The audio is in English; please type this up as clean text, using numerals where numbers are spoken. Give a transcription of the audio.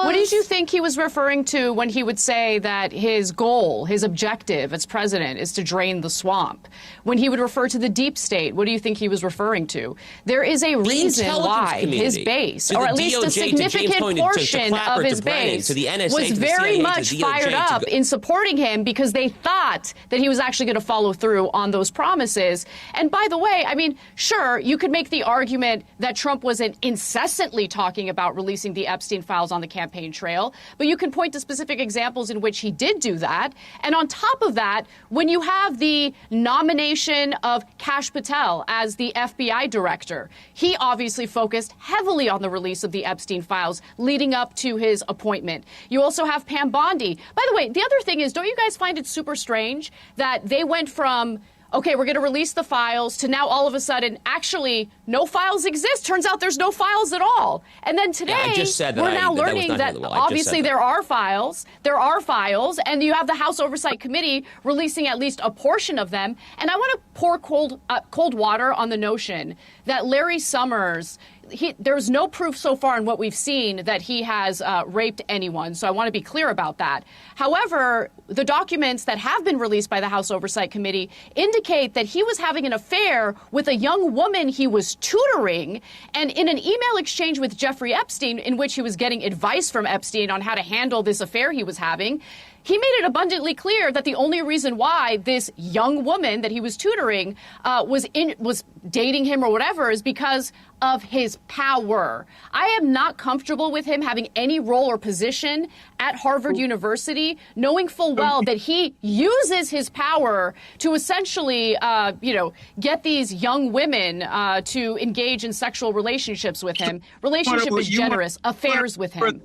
What did you think he was referring to when he would say that his goal, his objective as president is to drain the swamp? When he would refer to the deep state, what do you think he was referring to? There is a reason why his base, or at least a significant portion of his base, was very much fired up in supporting him because they thought that he was actually going to follow through on those promises. And by the way, I mean, sure, you could make the argument that Trump wasn't incessantly talking about releasing the Epstein files on the campaign trail, but you can point to specific examples in which he did do that. And on top of that, when you have the nomination of Kash Patel as the FBI director, he obviously focused heavily on the release of the Epstein files leading up to his appointment. You also have Pam Bondi. By the way, the other thing is, don't you guys find it super strange that they went from, okay, we're going to release the files, to now all of a sudden, actually, no files exist. Turns out there's no files at all. And then today, we're now learning that obviously there are files. There are files, and you have the House Oversight Committee releasing at least a portion of them. And I want to pour cold water on the notion that Larry Summers, there's no proof so far in what we've seen that he has raped anyone. So I want to be clear about that. However, the documents that have been released by the House Oversight Committee indicate that he was having an affair with a young woman he was tutoring. And in an email exchange with Jeffrey Epstein, in which he was getting advice from Epstein on how to handle this affair he was having, he made it abundantly clear that the only reason why this young woman that he was tutoring was dating him or whatever is because of his power. I am not comfortable with him having any role or position at Harvard University, knowing full well that he uses his power to essentially, get these young women to engage in sexual relationships with him. Relationship is generous, affairs with him.